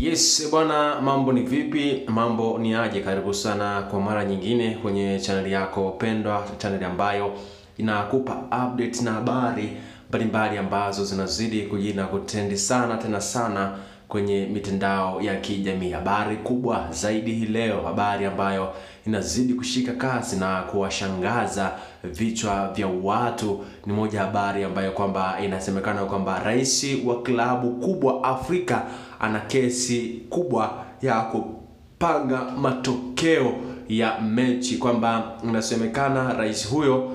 Yes bwana, mambo ni vipi? Mambo ni aje? Karibu sana kwa mara nyingine kwenye channel yako pendwa, channel ambayo inakupa update na habari mbalimbali ambazo zinazidi kujina kutendi sana tena sana kwenye mitandao ya kijamii. Habari kubwa zaidi hii leo, habari ambayo inazidi kushika kasi na kuwashangaza vichwa vya watu, ni moja habari ambayo kwamba inasemekana kwamba rais wa klabu kubwa Afrika ana kesi kubwa ya kupanga matokeo ya mechi, kwamba inasemekana rais huyo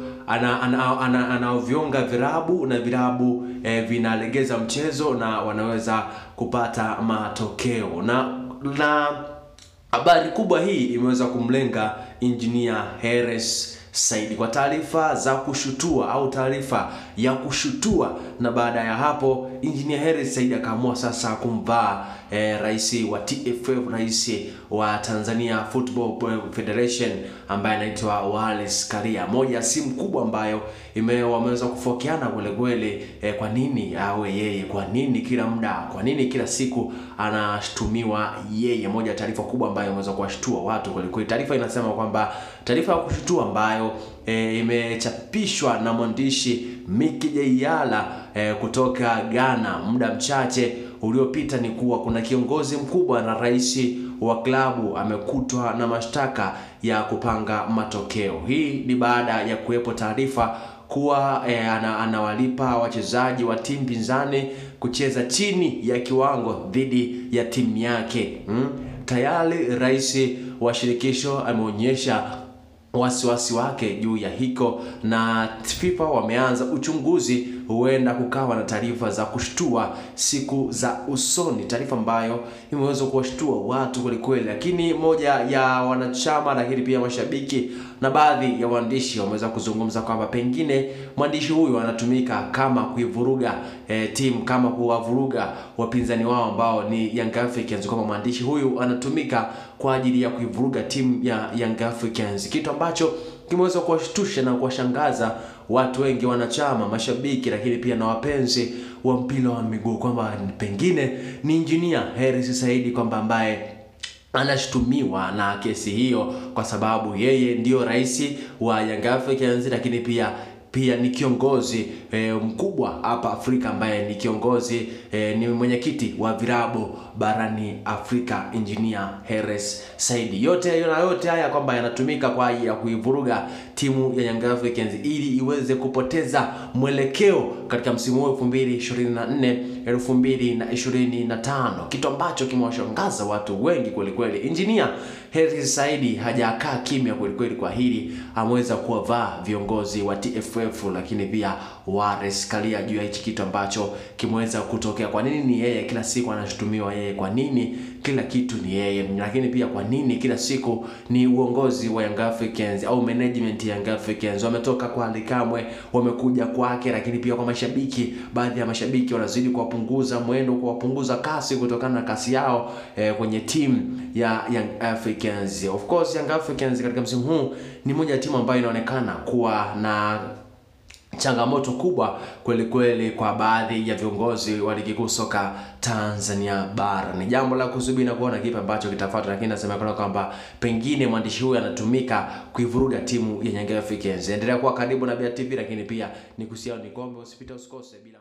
anavyonga virabu na virabu vinalegeza mchezo na wanaweza kupata matokeo, na habari kubwa hii imeweza kumlenga Engineer Hersi Said kwa taarifa za kushutua au taarifa ya kushutua. Na baada ya hapo Engineer Hersi Said akaamua sasa kumvaa rais wa TFF, rais wa Tanzania Football Federation ambaye anaitwa Wallace Karia. Moja simu kubwa ambayo wameweza kufokeana kweli kwa nini awe yeye, kwa nini kila muda, kwa nini kila siku anashtumiwa yeye. Moja taarifa kubwa ambayo imeweza kuwashtua watu kweli. Taarifa inasema kwamba taarifa ya kushutua ambayo imechapishwa na mwandishi Miki Jayala kutoka Ghana muda mchache uliopita ni kuwa kuna kiongozi mkubwa na rais wa klabu amekutwa na mashtaka ya kupanga matokeo. Hii ni baada ya kuwepo taarifa kuwa anawalipa wachezaji wa timu pinzani kucheza chini ya kiwango dhidi ya timu yake. Tayari rais wa shirikisho ameonyesha wasiwasi wake juu ya hiko, na FIFA wameanza uchunguzi. Huenda kukawa na taarifa za kushtua siku za usoni, taarifa ambayo imeweza kuwashtua watu kweli. Lakini moja ya wanachama, lakini pia mashabiki na baadhi ya waandishi wameweza kuzungumza kwamba pengine mwandishi huyu anatumika kama kuivuruga timu, kama kuwavuruga wapinzani wao ambao ni Young Africans, kama mwandishi huyu anatumika kwa ajili ya kuivuruga timu ya Young Africans, kitu ambacho kimeweza kuwashtusha na kuwashangaza watu wengi, wanachama, mashabiki, lakini pia na wapenzi wa mpira wa miguu, kwamba pengine ni Engineer Hersi Said kwamba ambaye anashtumiwa na kesi hiyo, kwa sababu yeye ndio rais wa Young Africans, lakini pia ni kiongozi mkubwa hapa Afrika, ambaye ni kiongozi ni mwenyekiti wa virabu barani Afrika, Engineer Hersi Said. Yote haya kwamba yanatumika kwa ajili ya kuivuruga timu ya Young Africans ili iweze kupoteza mwelekeo katika msimu wa 2024-2025, kitu ambacho kimewashangaza watu wengi kweli. Engineer Hersi Said hajakaa kimya kweli kwa hili, ameweza kuwavaa viongozi wa TFF, lakini pia Wallace Karia juu ya hichi kitu ambacho kimeweza kutokea. Kwa nini ni yeye kila siku anashutumiwa yeye? Kwa nini kila kitu ni yeye? Lakini pia kwa nini kila siku ni uongozi wa Young Africans au management ya Young Africans? Wametoka kwa Ali Kamwe, wamekuja kwake, lakini pia kwa mashabiki, baadhi ya mashabiki wanazidi kuwapunguza mwendo, kuwapunguza kasi kutokana na kasi yao kwenye timu ya Young Africans. Of course Young Africans katika msimu huu ni moja ya timu ambayo inaonekana kuwa na changamoto kubwa kweli kwa baadhi ya viongozi wa ligi kuu soka Tanzania bara. Ni jambo la kusubiri na kuona kipi ambacho kitafuata, lakini nasemekana kwamba pengine mwandishi huyu anatumika kuivuruga timu ya Young Africans. Endelea kuwa karibu na BIA TV, lakini pia nikusiao ni gombe, usipite usikose bila